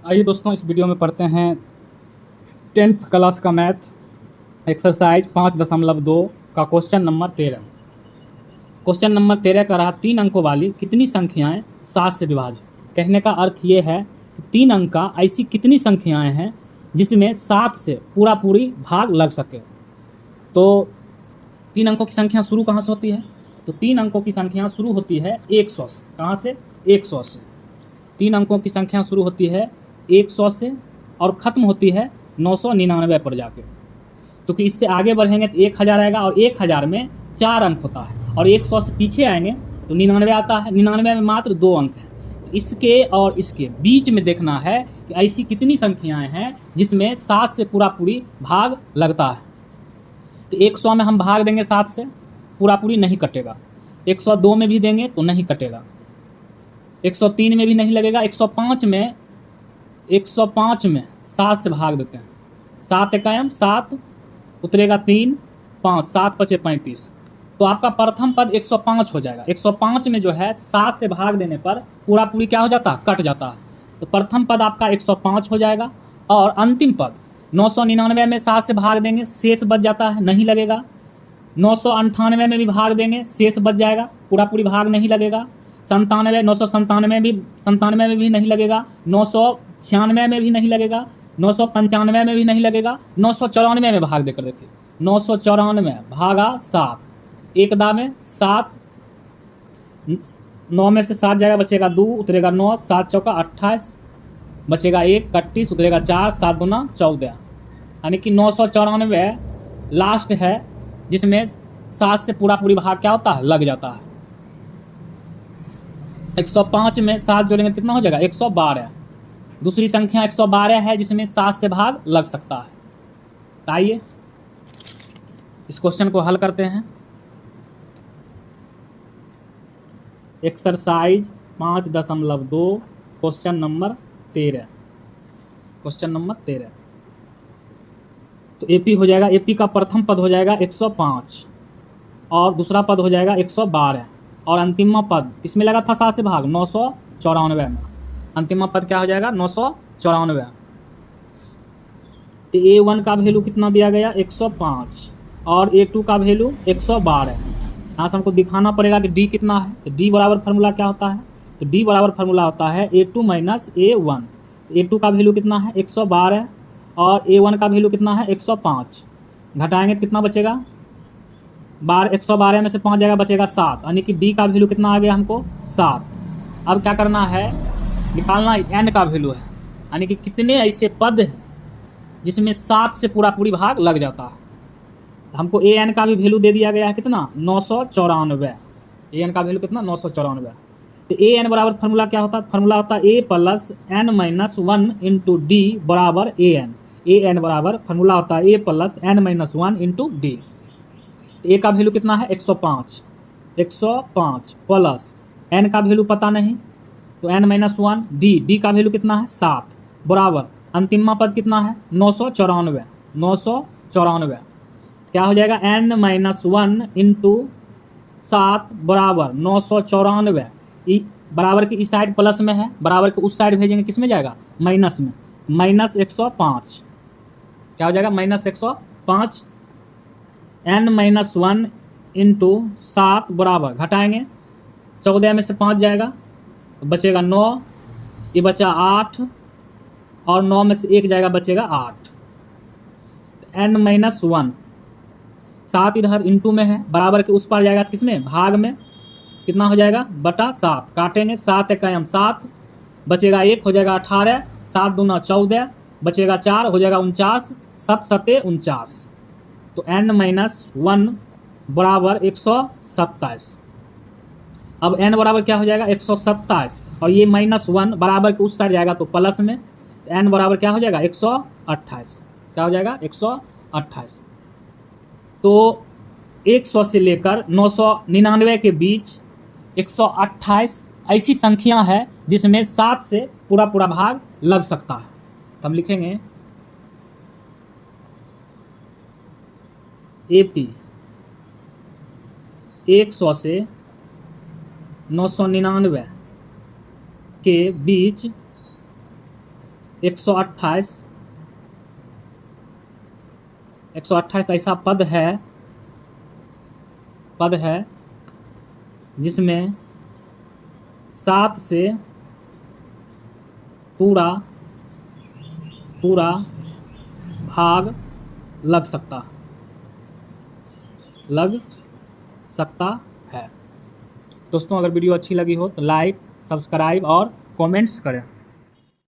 आइए दोस्तों, इस वीडियो में पढ़ते हैं 10th क्लास का मैथ एक्सरसाइज 5.2 का क्वेश्चन नंबर 13। क्वेश्चन नंबर 13 का रहा 3 अंकों वाली कितनी संख्याएं 7 से विभाज्य। कहने का अर्थ ये है कि 3 अंक का ऐसी कितनी संख्याएं हैं जिसमें 7 से पूरी भाग लग सके। तो 3 अंकों की संख्या शुरू कहाँ से होती है? तो 3 अंकों की संख्या शुरू होती है 100 से। कहाँ से? 100 से। 3 अंकों की संख्या शुरू होती है 100 से और ख़त्म होती है 999 पर जाके। क्योंकि इससे आगे बढ़ेंगे तो 1000 आएगा और 1000 में 4 अंक होता है, और 100 से पीछे आएंगे तो 99 आता है। 99 में मात्र 2 अंक हैं। तो इसके और इसके बीच में देखना है कि ऐसी कितनी संख्याएं हैं जिसमें 7 से पूरी भाग लगता है। तो 100 में हम भाग देंगे 7 से, पूरी नहीं कटेगा। 102 में भी देंगे तो नहीं कटेगा। 103 में भी नहीं लगेगा। 105 में 7 से भाग देते हैं। 7 इकायम 7 उतरेगा 3 5 7 पचे 35। तो आपका प्रथम पद 105 हो जाएगा। 105 में जो है 7 से भाग देने पर पूरी क्या हो जाता है? कट जाता है। तो प्रथम पद आपका 105 हो जाएगा। और अंतिम पद 999 में 7 से भाग देंगे, शेष बच जाता है, नहीं लगेगा। 998 में भी भाग देंगे, शेष बच जाएगा, पूरी भाग नहीं लगेगा। 97 में भी नहीं लगेगा। 996 में भी नहीं लगेगा। 995 में भी नहीं लगेगा। 994 में भाग देकर देखिए। 994 भागा 7, एक दा में 7, 9 में से 7 जाएगा, बचेगा 2, उतरेगा 9, 7 चौका 28, बचेगा 1, 31, उतरेगा 4, 7 दूना 14। यानी कि 994 लास्ट है जिसमें 7 से पूरी भाग क्या होता है? लग जाता है। 105 में 7 जोड़ेंगे कितना हो जाएगा? 112। दूसरी संख्या 112 है जिसमें 7 से भाग लग सकता है। तो आइए इस क्वेश्चन को हल करते हैं। Exercise 5.2 question number 13। Question number 13 तो एपी हो जाएगा। एपी का प्रथम पद हो जाएगा 105 और दूसरा पद हो जाएगा 112 और अंतिम पद किसमें लगा था 7 से भाग? 994 में। अंतिम पद क्या हो जाएगा? 994। तो A1 का वैल्यू कितना दिया गया? 105 और A2 का वैल्यू 112। यहाँ से हमको दिखाना पड़ेगा कि D कितना है। तो D बराबर फार्मूला क्या होता है? तो D बराबर फार्मूला होता है A2 माइनस A1। A2 का वैल्यू कितना है? 112 और A1 का वैल्यू कितना है? 105। घटाएंगे तो कितना बचेगा? 112 में से 5 जाएगा, बचेगा 7। यानी कि D का वैल्यू कितना आ गया हमको? 7। अब क्या करना है? निकालना N का वैल्यू है, यानी कि कितने ऐसे पद हैं जिसमें 7 से पूरी भाग लग जाता है। तो हमको AN का भी वैल्यू दे दिया गया है कितना? 994। AN का वैल्यू कितना? 994। तो AN बराबर फार्मूला क्या होता है? फार्मूला होता है A plus N minus 1 into D बराबर AN। AN बराबर फार्मूला होता है A plus N minus 1 into D. तो A का वैल्यू कितना है? 105 प्लस N का वैल्यू पता नहीं तो N माइनस 1, D का वैल्यू कितना है? 7 बराबर अंतिम पद कितना है? 994। क्या हो जाएगा? N माइनस 1 इंटू 7 बराबर 994। बराबर की इस साइड प्लस में है, बराबर के उस साइड भेजेंगे किस में जाएगा? माइनस में। माइनस 105 क्या हो जाएगा? माइनस 105। N माइनस 1 इंटू 7 बराबर घटाएंगे, 14 में से 5 जाएगा, बचेगा 9, ये बचा 8 और 9 में से 1 जाएगा, बचेगा 8। N माइनस 1 7 इधर इंटू में है, बराबर के उस पार जाएगा किसमें? भाग में। कितना हो जाएगा? बटा 7। काटेंगे 7 इकायम 7, बचेगा 1, हो जाएगा 18, 7 दूना 14, बचेगा 4, हो जाएगा 49, 7 सते 49। तो N माइनस 1 बराबर 127। अब N बराबर क्या हो जाएगा? 127 और ये माइनस 1 बराबर के उस साइड जाएगा तो प्लस में। तो N बराबर क्या हो जाएगा? 128। क्या हो जाएगा? 128। तो 100 से लेकर 999 के बीच 128 ऐसी संख्या है जिसमें 7 से पूरा भाग लग सकता है। तो हम लिखेंगे AP 100 से 999 के बीच 128 ऐसा पद है जिसमें 7 से पूरा भाग लग सकता है। दोस्तों, अगर वीडियो अच्छी लगी हो तो लाइक, सब्सक्राइब और कमेंट्स करें।